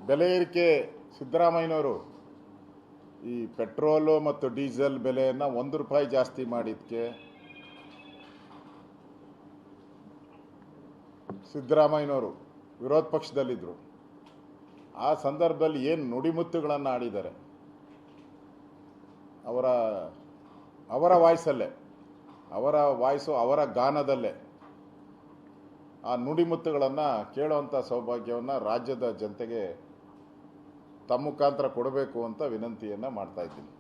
ಬೆಲೆ ಏರಿಕೆ ಸಿದ್ದರಾಮಯ್ಯನವರು ಈ ಪೆಟ್ರೋಲು ಮತ್ತು ಡೀಸೆಲ್ ಬೆಲೆಯನ್ನು ₹1 ಜಾಸ್ತಿ ಮಾಡಿದ್ದಕ್ಕೆ ಸಿದ್ದರಾಮಯ್ಯನವರು ವಿರೋಧ ಪಕ್ಷದಲ್ಲಿದ್ದರು. ಆ ಸಂದರ್ಭದಲ್ಲಿ ಏನು ನುಡಿಮುತ್ತುಗಳನ್ನು ಆಡಿದ್ದಾರೆ, ಅವರ ವಾಯ್ಸಲ್ಲೇ, ಅವರ ವಾಯ್ಸು, ಅವರ ಗಾನದಲ್ಲೇ ಆ ನುಡಿಮುತ್ತುಗಳನ್ನು ಕೇಳುವಂಥ ಸೌಭಾಗ್ಯವನ್ನು ರಾಜ್ಯದ ಜನತೆಗೆ ತಮ್ಮ ಮುಖಾಂತರ ಕೊಡಬೇಕು ಅಂತ ವಿನಂತಿಯನ್ನು ಮಾಡ್ತಾ ಇದ್ದೀನಿ.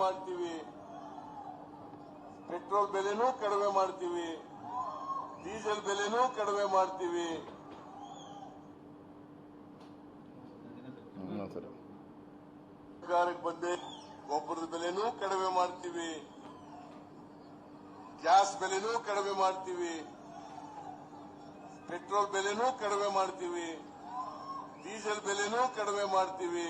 ಮಾಡ್ತೀವಿ, ಪೆಟ್ರೋಲ್ ಬೆಲೆನೂ ಕಡಿಮೆ ಮಾಡ್ತೀವಿ, ಡೀಸೆಲ್ ಬೆಲೆನೂ ಕಡಿಮೆ ಮಾಡ್ತೀವಿ. ಸರ್ಕಾರಕ್ಕೆ ಬಂದೆ ಗೊಬ್ಬರದ ಬೆಲೆನೂ ಕಡಿಮೆ ಮಾಡ್ತೀವಿ, ಗ್ಯಾಸ್ ಬೆಲೆನೂ ಕಡಿಮೆ ಮಾಡ್ತೀವಿ, ಪೆಟ್ರೋಲ್ ಬೆಲೆನೂ ಕಡಿಮೆ ಮಾಡ್ತೀವಿ, ಡೀಸೆಲ್ ಬೆಲೆನೂ ಕಡಿಮೆ ಮಾಡ್ತೀವಿ.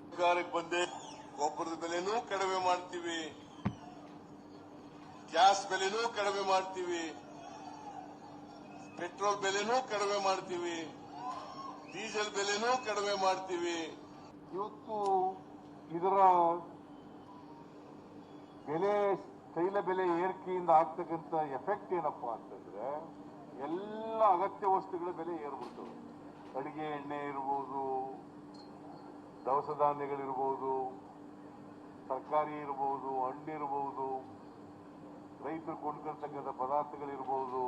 ಸರ್ಕಾರಕ್ಕೆ ಬಂದೆ ಗೊಬ್ಬರದ ಬೆಲೆನೂ ಕಡಿಮೆ ಮಾಡ್ತೀವಿ, ಗ್ಯಾಸ್ ಬೆಲೆನೂ ಕಡಿಮೆ ಮಾಡ್ತೀವಿ, ಪೆಟ್ರೋಲ್ ಬೆಲೆನೂ ಕಡಿಮೆ ಮಾಡ್ತೀವಿ, ಡೀಸೆಲ್ ಬೆಲೆನೂ ಕಡಿಮೆ ಮಾಡ್ತೀವಿ. ಇವತ್ತು ಇದರ ಬೆಲೆ, ತೈಲ ಬೆಲೆ ಏರಿಕೆಯಿಂದ ಆಗ್ತಕ್ಕಂಥ ಎಫೆಕ್ಟ್ ಏನಪ್ಪಾ ಅಂತಂದ್ರೆ ಎಲ್ಲ ಅಗತ್ಯ ವಸ್ತುಗಳ ಬೆಲೆ ಏರ್ಬಿಡ್ತವೆ. ಅಡಿಗೆ ಎಣ್ಣೆ ಇರ್ಬೋದು, ದವಸ ಧಾನ್ಯಗಳಿರ್ಬೋದು, ತರಕಾರಿ ಇರ್ಬೋದು, ಹಣ್ಣಿರ್ಬೋದು, ರೈತರು ಕೊಂಡ್ಕೊಳ್ತಕ್ಕಂಥ ಪದಾರ್ಥಗಳಿರ್ಬೋದು,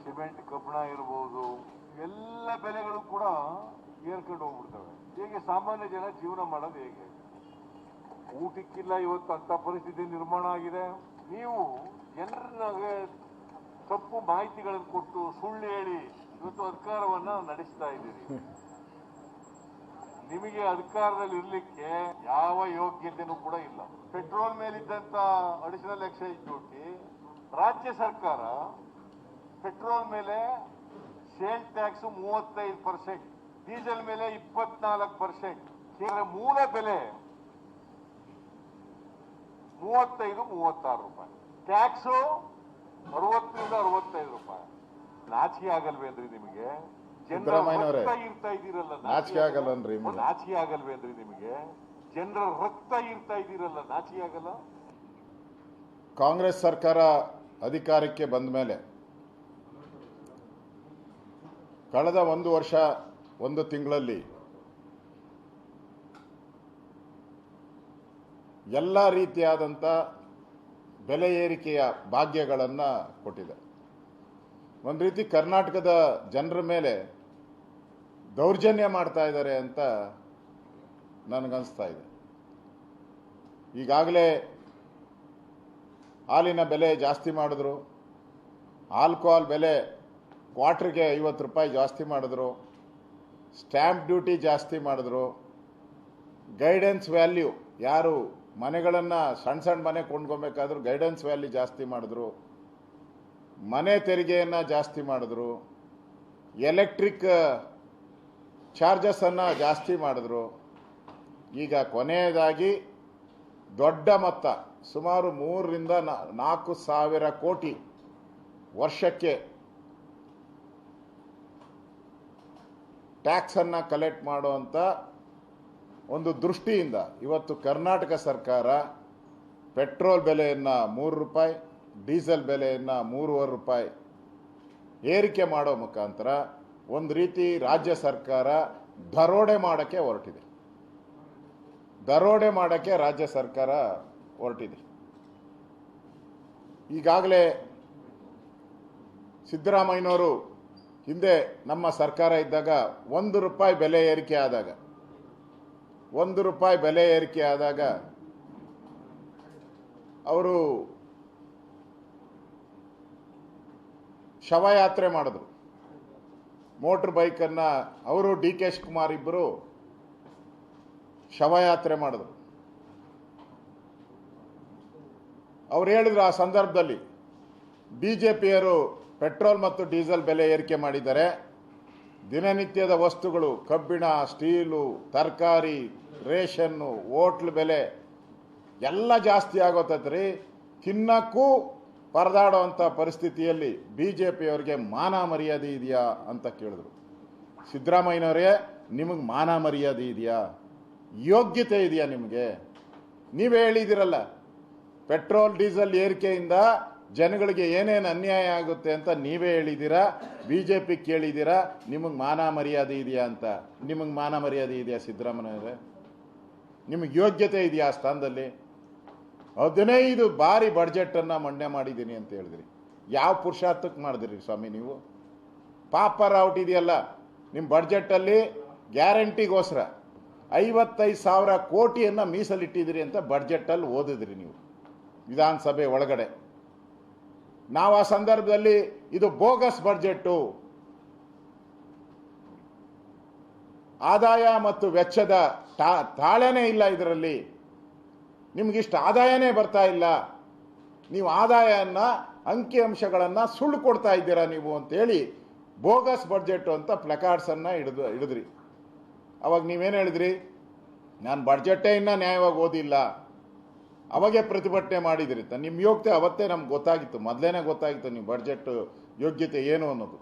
ಸಿಮೆಂಟ್ ಕಬ್ಬಣ ಇರ್ಬೋದು, ಎಲ್ಲ ಬೆಲೆಗಳು ಕೂಡ ಏರ್ಕೊಂಡು ಹೋಗ್ಬಿಡ್ತವೆ. ಹೇಗೆ ಸಾಮಾನ್ಯ ಜನ ಜೀವನ ಮಾಡೋದು ಹೇಗೆ? ಊಟಕ್ಕಿಲ್ಲ ಇವತ್ತು ಅಂತ ಪರಿಸ್ಥಿತಿ ನಿರ್ಮಾಣ ಆಗಿದೆ. ನೀವು ಜನರಿಗೆ ತಪ್ಪು ಮಾಹಿತಿಗಳನ್ನು ಕೊಟ್ಟು ಸುಳ್ಳು ಹೇಳಿ ಇವತ್ತು ಅಧಿಕಾರವನ್ನ ನಡೆಸ್ತಾ ಇದ್ದೀರಿ. ನಿಮಗೆ ಅಧಿಕಾರದಲ್ಲಿ ಇರ್ಲಿಕ್ಕೆ ಯಾವ ಯೋಗ್ಯತೆನೂ ಕೂಡ ಇಲ್ಲ. ಪೆಟ್ರೋಲ್ ಮೇಲಿದ್ದಂತ ಅಡಿಷನಲ್ ಎಕ್ಸೈಸ್ ಡ್ಯೂಟಿ, ರಾಜ್ಯ ಸರ್ಕಾರ ಪೆಟ್ರೋಲ್ ಮೇಲೆ ಸೇಲ್ ಟ್ಯಾಕ್ಸ್ 35%, ಡೀಸೆಲ್ ಮೇಲೆ 24%, ಮೂಲ ಬೆಲೆ 35-36 ರೂಪಾಯಿ, ಟ್ಯಾಕ್ಸು 60-65 ನಾಚಿಕೆ ಆಗಲ್ವೇನ್ರಿ ನಿಮಗೆ? ಜನರ ರಕ್ತ ಇರ್ತಾ ಇದ್ದೀರಲ್ಲ, ನಾಚಿಕೆ ಆಗಲ್ಲನ್ರಿ? ನಾಚಿಕೆ ಆಗಲ್ವೇನ್ರಿ ನಿಮಗೆ? ಜನರ ರಕ್ತ ಇರ್ತಾ ಇದ್ದೀರಲ್ಲ, ನಾಚಿಕೆ ಆಗಲ್ಲ? ಕಾಂಗ್ರೆಸ್ ಸರ್ಕಾರ ಅಧಿಕಾರಕ್ಕೆ ಬಂದ ಮೇಲೆ ಕಳೆದ 1 ವರ್ಷ 1 ತಿಂಗಳಲ್ಲಿ ಎಲ್ಲ ರೀತಿಯಾದಂಥ ಬೆಲೆ ಏರಿಕೆಯ ಭಾಗ್ಯಗಳನ್ನು ಕೊಟ್ಟಿದೆ. ಒಂದು ರೀತಿ ಕರ್ನಾಟಕದ ಜನರ ಮೇಲೆ ದೌರ್ಜನ್ಯ ಮಾಡ್ತಾ ಇದ್ದಾರೆ ಅಂತ ನನಗನ್ನಿಸ್ತಾ ಇದೆ. ಈಗಾಗಲೇ ಹಾಲಿನ ಬೆಲೆ ಜಾಸ್ತಿ ಮಾಡಿದ್ರು, ಆಲ್ಕೋಹಾಲ್ ಬೆಲೆ ಕ್ವಾರ್ಟ್ರಿಗೆ 50 ರೂಪಾಯಿ ಜಾಸ್ತಿ ಮಾಡಿದ್ರು, ಸ್ಟ್ಯಾಂಪ್ ಡ್ಯೂಟಿ ಜಾಸ್ತಿ ಮಾಡಿದ್ರು, ಗೈಡೆನ್ಸ್ ವ್ಯಾಲ್ಯೂ, ಯಾರು ಮನೆಗಳನ್ನು ಸಣ್ಣ ಮನೆ ಕೊಂಡ್ಕೊಬೇಕಾದ್ರೂ ಗೈಡೆನ್ಸ್ ವ್ಯಾಲ್ಯೂ ಜಾಸ್ತಿ ಮಾಡಿದ್ರು, ಮನೆ ತೆರಿಗೆಯನ್ನು ಜಾಸ್ತಿ ಮಾಡಿದ್ರು, ಎಲೆಕ್ಟ್ರಿಕ್ ಚಾರ್ಜಸನ್ನು ಜಾಸ್ತಿ ಮಾಡಿದ್ರು. ಈಗ ಕೊನೆಯದಾಗಿ ದೊಡ್ಡ ಮೊತ್ತ, ಸುಮಾರು 3ರಿಂದ 4 ಸಾವಿರ ಕೋಟಿ ವರ್ಷಕ್ಕೆ ಟ್ಯಾಕ್ಸನ್ನು ಕಲೆಕ್ಟ್ ಮಾಡುವಂಥ ಒಂದು ದೃಷ್ಟಿಯಿಂದ ಇವತ್ತು ಕರ್ನಾಟಕ ಸರ್ಕಾರ ಪೆಟ್ರೋಲ್ ಬೆಲೆಯನ್ನು 3 ರೂಪಾಯಿ, ಡೀಸೆಲ್ ಬೆಲೆಯನ್ನು 3.5 ರೂಪಾಯಿ ಏರಿಕೆ ಮಾಡೋ ಮುಖಾಂತರ ಒಂದು ರೀತಿ ರಾಜ್ಯ ಸರ್ಕಾರ ದರೋಡೆ ಮಾಡೋಕ್ಕೆ ಹೊರಟಿದೆ. ದರೋಡೆ ಮಾಡೋಕ್ಕೆ ರಾಜ್ಯ ಸರ್ಕಾರ ಹೊರಟಿದೆ. ಈಗಾಗಲೇ ಸಿದ್ದರಾಮಯ್ಯನವರು ಹಿಂದೆ ನಮ್ಮ ಸರ್ಕಾರ ಇದ್ದಾಗ 1 ರೂಪಾಯಿ ಬೆಲೆ ಏರಿಕೆ ಆದಾಗ, 1 ರೂಪಾಯಿ ಬೆಲೆ ಏರಿಕೆ ಆದಾಗ ಅವರು ಶವಯಾತ್ರೆ ಮಾಡಿದ್ರು. ಮೋಟ್ರ್ ಬೈಕನ್ನು ಅವರು ಡಿ ಕೆ ಶಿವಕುಮಾರ್ ಇಬ್ಬರು ಶವಯಾತ್ರೆ ಮಾಡಿದ್ರು. ಅವ್ರು ಹೇಳಿದ್ರು ಆ ಸಂದರ್ಭದಲ್ಲಿ ಬಿಜೆಪಿಯರು ಪೆಟ್ರೋಲ್ ಮತ್ತು ಡೀಸೆಲ್ ಬೆಲೆ ಏರಿಕೆ ಮಾಡಿದ್ದಾರೆ, ದಿನನಿತ್ಯದ ವಸ್ತುಗಳು, ಕಬ್ಬಿಣ, ಸ್ಟೀಲು, ತರಕಾರಿ, ರೇಷನ್ನು, ಹೋಟ್ಲ್ ಬೆಲೆ ಎಲ್ಲ ಜಾಸ್ತಿ ಆಗೋತೈತ್ರಿ, ತಿನ್ನಕ್ಕೂ ಪರದಾಡುವಂಥ ಪರಿಸ್ಥಿತಿಯಲ್ಲಿ ಬಿ ಜೆ ಪಿಯವರಿಗೆ ಮಾನ ಮರ್ಯಾದೆ ಇದೆಯಾ ಅಂತ ಕೇಳಿದ್ರು. ಸಿದ್ದರಾಮಯ್ಯನವರೇ, ನಿಮಗೆ ಮಾನ ಮರ್ಯಾದೆ ಇದೆಯಾ? ಯೋಗ್ಯತೆ ಇದೆಯಾ ನಿಮಗೆ? ನೀವೇ ಹೇಳಿದಿರಲ್ಲ, ಪೆಟ್ರೋಲ್ ಡೀಸೆಲ್ ಏರಿಕೆಯಿಂದ ಜನಗಳಿಗೆ ಏನೇನು ಅನ್ಯಾಯ ಆಗುತ್ತೆ ಅಂತ ನೀವೇ ಹೇಳಿದ್ದೀರಾ. ಬಿ ಜೆ ಪಿ ಕೇಳಿದ್ದೀರಾ ನಿಮಗೆ ಮಾನ ಮರ್ಯಾದೆ ಇದೆಯಾ ಅಂತ. ನಿಮಗೆ ಮಾನ ಮರ್ಯಾದೆ ಇದೆಯಾ ಸಿದ್ದರಾಮಯ್ಯನವರೇ? ನಿಮಗೆ ಯೋಗ್ಯತೆ ಇದೆಯಾ ಆ ಸ್ಥಾನದಲ್ಲಿ? 15 ಬಾರಿ ಬಡ್ಜೆಟನ್ನು ಮಂಡನೆ ಮಾಡಿದ್ದೀನಿ ಅಂತ ಹೇಳಿದ್ರಿ. ಯಾವ ಪುರುಷಾರ್ಥಕ್ಕೆ ಮಾಡಿದ್ರಿ ಸ್ವಾಮಿ ನೀವು? ಪಾಪರ ಔಟ್ ಇದೆಯಲ್ಲ ನಿಮ್ಮ ಬಡ್ಜೆಟಲ್ಲಿ, ಗ್ಯಾರಂಟಿಗೋಸ್ಕರ 55,000 ಕೋಟಿಯನ್ನು ಮೀಸಲಿಟ್ಟಿದ್ದೀರಿ ಅಂತ ಬಡ್ಜೆಟಲ್ಲಿ ಓದಿದ್ರಿ ನೀವು ವಿಧಾನಸಭೆ ಒಳಗಡೆ. ನಾವು ಆ ಸಂದರ್ಭದಲ್ಲಿ ಇದು ಬೋಗಸ್ ಬಡ್ಜೆಟ್ಟು, ಆದಾಯ ಮತ್ತು ವೆಚ್ಚದ ತಾಳೆನೇ ಇಲ್ಲ ಇದರಲ್ಲಿ, ನಿಮಗಿಷ್ಟು ಆದಾಯನೇ ಬರ್ತಾ ಇಲ್ಲ, ನೀವು ಆದಾಯನ ಅಂಕಿಅಂಶಗಳನ್ನು ಸುಳ್ಳು ಕೊಡ್ತಾ ಇದ್ದೀರಾ ನೀವು ಅಂತೇಳಿ ಬೋಗಸ್ ಬಡ್ಜೆಟ್ಟು ಅಂತ ಪ್ಲಕಾರ್ಡ್ಸನ್ನು ಹಿಡಿದ್ರಿ. ಅವಾಗ ನೀವೇನು ಹೇಳಿದ್ರಿ? ನಾನು ಬಡ್ಜೆಟ್ಟೇ ಇನ್ನೂ ನ್ಯಾಯವಾಗಿ ಓದಿಲ್ಲ, ಅವಾಗೇ ಪ್ರತಿಭಟನೆ ಮಾಡಿದ್ರಿ. ನಿಮ್ಮ ಯೋಗ್ಯತೆ ಅವತ್ತೇ ನಮ್ಗೆ ಗೊತ್ತಾಗಿತ್ತು, ಮೊದಲೇನೆ ಗೊತ್ತಾಗಿತ್ತು ನಿಮ್ಮ ಬಡ್ಜೆಟ್ ಯೋಗ್ಯತೆ ಏನು ಅನ್ನೋದು.